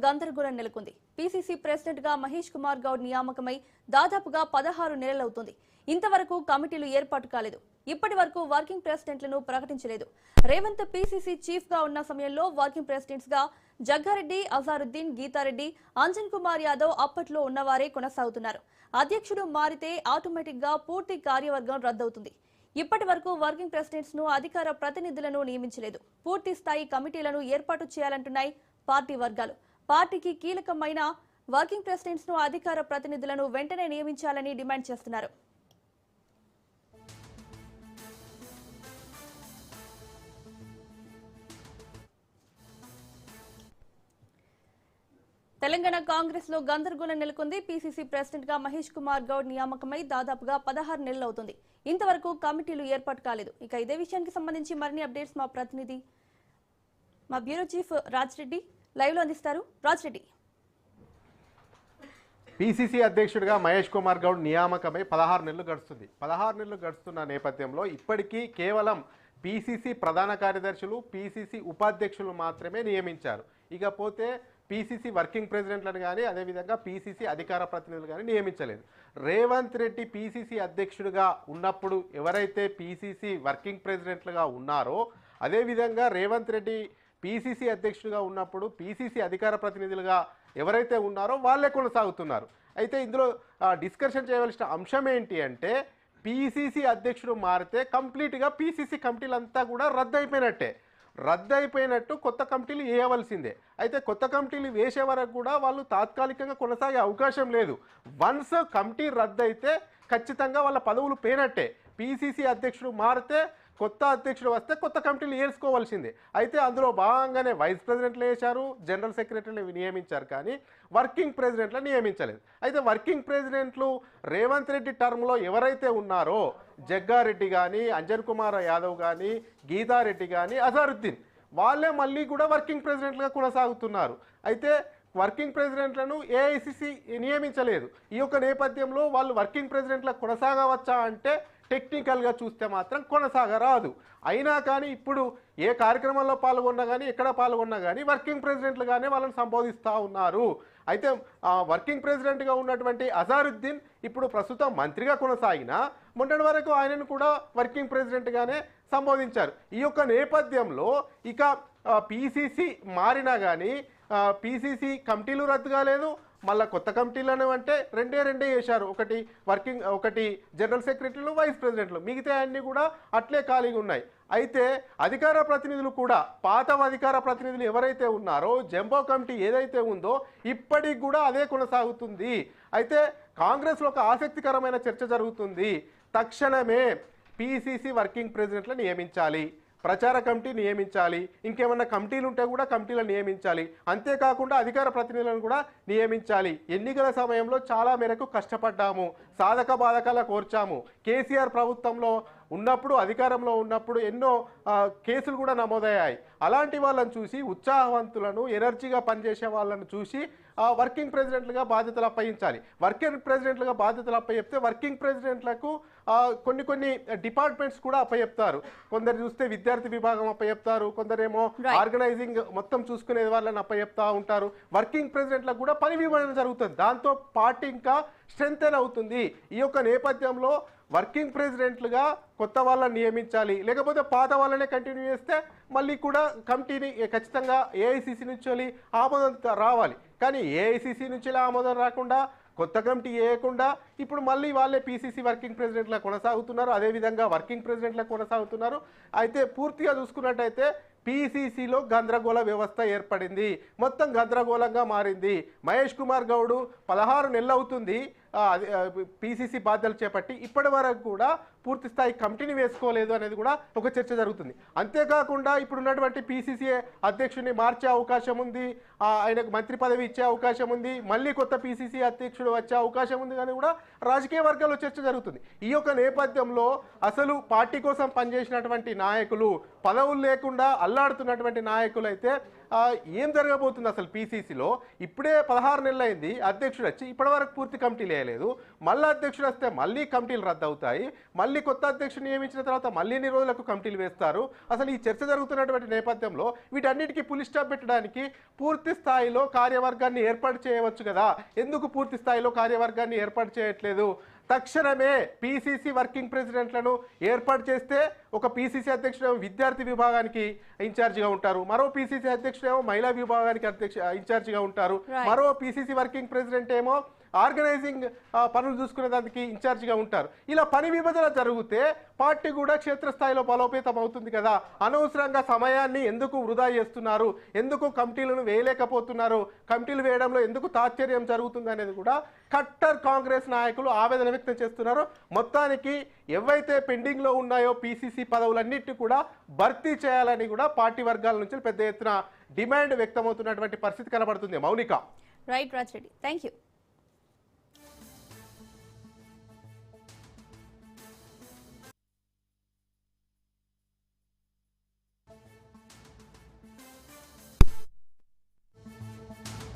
గందరగోళం నెలకొంది. PCC president గా మహేష్ కుమార్ గౌడ్ నియామకమై దాదాపుగా 16 నెలలవుతుంది. ఇంతవరకు కమిటీలు ఏర్పాటు కాలేదు. ఇప్పటి వరకు వర్కింగ్ ప్రెసిడెంట్లను ప్రకటించలేదు. రేవంత్ పీసీసీ చీఫ్ గా ఉన్న సమయంలో వర్కింగ్ ప్రెసిడెంట్స్ గా జగ్గారెడ్డి, అజారుద్దీన్, గీతారెడ్డి, అంజన్ కుమార్ యాదవ్ అప్పట్లో ఉన్నవారే కొనసాగుతున్నారు. అధ్యక్షుడు మారితే ఆటోమేటిక్ గా పూర్తి కార్యవర్గం రద్దవుతుంది. ఇప్పటి వరకు వర్కింగ్ ప్రెసిడెంట్స్ ను అధికార ప్రతినిధులను నియమించలేదు. పూర్తి స్థాయి కమిటీలను ఏర్పాటు చేయాలంటున్నాయి పార్టీ వర్గాలు. పార్టీకి కీలకమైన వర్కింగ్ ప్రెసిడెంట్స్ ను అధికార ప్రతినిధులను వెంటనే నియమించాలని డిమాండ్ చేస్తున్నారు. తెలంగాణ కాంగ్రెస్ లో గందరగోళం నెలకొంది. పీసీసీ ప్రెసిడెంట్ గా మహేష్ కుమార్ గౌడ్ నియామకమై దాదాపుగా 16 నెలలవుతుంది. ఇంతవరకు కమిటీలు ఏర్పాటు కాలేదు. ఇక ఇదే విషయానికి సంబంధించి మరిన్ని అప్డేట్స్ మా ప్రతినిధి, మా బ్యూరో చీఫ్ రాజ్రెడ్డి లైవ్ లో అందిస్తారు. రాజ్రెడ్డి, పీసీసీ అధ్యక్షుడిగా మహేష్ కుమార్ గౌడ్ నియామకమై 16 నెలలు గడుస్తుంది. 16 నెలలు గడుస్తున్న నేపథ్యంలో ఇప్పటికీ కేవలం పీసీసీ ప్రధాన కార్యదర్శులు, పీసీసీ ఉపాధ్యక్షులు మాత్రమే నియమించారు. ఇకపోతే పీసీసీ వర్కింగ్ ప్రెసిడెంట్లను కానీ అదేవిధంగా పీసీసీ అధికార ప్రతినిధులు కానీ నియమించలేదు. రేవంత్ రెడ్డి పీసీసీ అధ్యక్షుడిగా ఉన్నప్పుడు ఎవరైతే పీసీసీ వర్కింగ్ ప్రెసిడెంట్లుగా ఉన్నారో అదేవిధంగా రేవంత్ రెడ్డి పీసీసీ అధ్యక్షుడిగా ఉన్నప్పుడు పీసీసీ అధికార ప్రతినిధులుగా ఎవరైతే ఉన్నారో వాళ్ళే కొనసాగుతున్నారు. అయితే ఇందులో డిస్కషన్ చేయవలసిన అంశం ఏంటి అంటే పీసీసీ అధ్యక్షుడు మారితే కంప్లీట్గా పీసీసీ కమిటీలంతా కూడా రద్దయిపోయినట్టు కొత్త కమిటీలు వేయవలసిందే. అయితే కొత్త కమిటీలు వేసే వరకు కూడా వాళ్ళు తాత్కాలికంగా కొనసాగే అవకాశం లేదు. వన్స్ కమిటీ రద్దయితే ఖచ్చితంగా వాళ్ళ పదవులు పోయినట్టే. పీసీసీ అధ్యక్షుడు మారితే కొత్త అధ్యక్షుడు వస్తే కొత్త కమిటీలు వేసుకోవాల్సిందే. అయితే అందులో భాగంగానే వైస్ ప్రెసిడెంట్లు వేశారు, జనరల్ సెక్రటరీని నియమించారు, కానీ వర్కింగ్ ప్రెసిడెంట్లు నియమించలేదు. అయితే వర్కింగ్ ప్రెసిడెంట్లు రేవంత్ రెడ్డి టర్మ్లో ఎవరైతే ఉన్నారో జగ్గారెడ్డి కానీ, అంజన్ కుమార్ యాదవ్ కానీ, గీతారెడ్డి కానీ, అజారుద్దీన్ వాళ్ళే మళ్ళీ కూడా వర్కింగ్ ప్రెసిడెంట్లుగా కొనసాగుతున్నారు. అయితే వర్కింగ్ ప్రెసిడెంట్లను ఏఐసిసి నియమించలేదు. ఈ యొక్క నేపథ్యంలో వాళ్ళు వర్కింగ్ ప్రెసిడెంట్లకు కొనసాగవచ్చా అంటే టెక్నికల్గా చూస్తే మాత్రం కొనసాగరాదు. అయినా కానీ ఇప్పుడు ఏ కార్యక్రమంలో పాల్గొన్నా కానీ ఎక్కడ పాల్గొన్నా కానీ వర్కింగ్ ప్రెసిడెంట్లుగానే వాళ్ళని సంబోధిస్తూ ఉన్నారు. అయితే వర్కింగ్ ప్రెసిడెంట్గా ఉన్నటువంటి అజారుద్దీన్ ఇప్పుడు ప్రస్తుతం మంత్రిగా కొనసాగినా మొన్నటి వరకు ఆయనను కూడా వర్కింగ్ ప్రెసిడెంట్గానే సంబోధించారు. ఈ యొక్క నేపథ్యంలో ఇక పీసీసీ మారినా కానీ పీసీసీ కమిటీలు రద్దు కాలేదు. మళ్ళీ కొత్త కమిటీలను అంటే రెండే చేశారు. ఒకటి జనరల్ సెక్రటరీలు, వైస్ ప్రెసిడెంట్లు, మిగతా అన్నీ కూడా అట్లే ఖాళీగా ఉన్నాయి. అయితే అధికార ప్రతినిధులు కూడా పాత అధికార ప్రతినిధులు ఎవరైతే ఉన్నారో జంబో కమిటీ ఏదైతే ఉందో ఇప్పటికి కూడా అదే కొనసాగుతుంది. అయితే కాంగ్రెస్లో ఒక ఆసక్తికరమైన చర్చ జరుగుతుంది. తక్షణమే పీసీసీ వర్కింగ్ ప్రెసిడెంట్లను నియమించాలి, ప్రచార కమిటీ నియమించాలి, ఇంకేమన్నా కమిటీలు ఉంటే కూడా కమిటీలను నియమించాలి, అంతేకాకుండా అధికార ప్రతినిధులను కూడా నియమించాలి. ఎన్నికల సమయంలో చాలా మేరకు కష్టపడ్డాము, సాధక బాధకాల కోర్చాము. కేసీఆర్ ప్రభుత్వంలో ఉన్నప్పుడు, అధికారంలో ఉన్నప్పుడు ఎన్నో కేసులు కూడా నమోదయ్యాయి. అలాంటి వాళ్ళని చూసి, ఉత్సాహవంతులను, ఎనర్జీగా పనిచేసే వాళ్ళను చూసి వర్కింగ్ ప్రెసిడెంట్లుగా బాధ్యతలు అప్పగించాలి. వర్కింగ్ ప్రెసిడెంట్లుగా బాధ్యతలు అప్పచెప్తే వర్కింగ్ ప్రెసిడెంట్లకు కొన్ని డిపార్ట్మెంట్స్ కూడా అప్పచెప్తారు. కొందరు చూస్తే విద్యార్థి విభాగం అప్పచెప్తారు, కొందరేమో ఆర్గనైజింగ్ మొత్తం చూసుకునే వాళ్ళని అప్పచెప్తా ఉంటారు. వర్కింగ్ ప్రెసిడెంట్లకు కూడా పని విభజన జరుగుతుంది. దాంతో పార్టీ ఇంకా స్ట్రెంథెన్ అవుతుంది. ఈ యొక్క నేపథ్యంలో వర్కింగ్ ప్రెసిడెంట్లుగా కొత్త వాళ్ళని నియమించాలి, లేకపోతే పాత వాళ్ళనే కంటిన్యూ చేస్తే మళ్ళీ కూడా కమిటీని ఖచ్చితంగా ఏఐసిసి నుంచి ఆమోదం రావాలి. కానీ ఏఐసిసి నుంచి ఆమోదం రాకుండా కొత్త కమిటీ వేయకుండా ఇప్పుడు మళ్ళీ వాళ్ళే పీసీసీ వర్కింగ్ ప్రెసిడెంట్లా కొనసాగుతున్నారు, అదేవిధంగా వర్కింగ్ ప్రెసిడెంట్లా కొనసాగుతున్నారు. అయితే పూర్తిగా చూసుకున్నట్టయితే పీసీసీలో గందరగోళ వ్యవస్థ ఏర్పడింది, మొత్తం గందరగోళంగా మారింది. మహేష్ కుమార్ గౌడ్ 16 నెలలు అవుతుంది పీసీసీ బాధ్యతలు చేపట్టి, ఇప్పటి వరకు కూడా పూర్తి స్థాయి కమిటీని వేసుకోలేదు అనేది కూడా ఒక చర్చ జరుగుతుంది. అంతేకాకుండా ఇప్పుడు ఉన్నటువంటి పీసీసీ అధ్యక్షుడిని మార్చే అవకాశం ఉంది, ఆయనకు మంత్రి పదవి ఇచ్చే అవకాశం ఉంది, మళ్ళీ కొత్త పీసీసీ అధ్యక్షుడు వచ్చే అవకాశం ఉంది కానీ కూడా రాజకీయ వర్గాల్లో చర్చ జరుగుతుంది. ఈ యొక్క నేపథ్యంలో అసలు పార్టీ కోసం పనిచేసినటువంటి నాయకులు, పదవులు లేకుండా అల్లాడుతున్నటువంటి నాయకులు అయితే ఏం జరగబోతుంది అసలు పీసీసీలో? ఇప్పుడే 16 నెలలు అయింది అధ్యక్షుడు వచ్చి, ఇప్పటి వరకు పూర్తి కమిటీలు వేయలేదు. మళ్ళీ అధ్యక్షుడు వస్తే మళ్ళీ కమిటీలు రద్దు అవుతాయి, మళ్ళీ కొత్త అధ్యక్షుడు నియమించిన తర్వాత మళ్ళీ ఎన్ని రోజులకు కమిటీలు వేస్తారు? అసలు ఈ చర్చ జరుగుతున్నటువంటి నేపథ్యంలో వీటన్నిటికీ పులి స్టాప్ పెట్టడానికి పూర్తి స్థాయిలో కార్యవర్గాన్ని ఏర్పాటు చేయవచ్చు కదా, ఎందుకు పూర్తి స్థాయిలో కార్యవర్గాన్ని ఏర్పాటు చేయట్లేదు? తక్షణమే పీసీసీ వర్కింగ్ ప్రెసిడెంట్లను ఏర్పాటు చేస్తే ఒక పీసీసీ అధ్యక్షుడు విద్యార్థి విభాగానికి ఇన్ఛార్జిగా ఉంటారు, మరో పీసీసీ అధ్యక్షుడు మహిళా విభాగానికి ఇన్ఛార్జిగా ఉంటారు, మరో పీసీసీ వర్కింగ్ ప్రెసిడెంట్ ఏమో ఆర్గనైజింగ్ పనులు చూసుకునే దానికి ఇన్ఛార్జిగా ఉంటారు. ఇలా పని విభజన జరిగితే పార్టీ కూడా క్షేత్రస్థాయిలో బలోపేతం అవుతుంది కదా. అనవసరంగా సమయాన్ని ఎందుకు వృధా చేస్తున్నారు, ఎందుకు కమిటీలను వేయలేకపోతున్నారు, కమిటీలు వేయడంలో ఎందుకు తాత్పర్యం జరుగుతుంది అనేది కూడా కట్టర్ కాంగ్రెస్ నాయకులు ఆవేదన వ్యక్తం చేస్తున్నారు. మొత్తానికి ఏవైతే పెండింగ్లో ఉన్నాయో పీసీసీ పదవులన్నింటినీ కూడా భర్తీ చేయాలని కూడా పార్టీ వర్గాల నుంచి పెద్ద ఎత్తున డిమాండ్ వ్యక్తమవుతున్నటువంటి పరిస్థితి కనబడుతుంది. Mounika. Right Raj Reddy, thank you.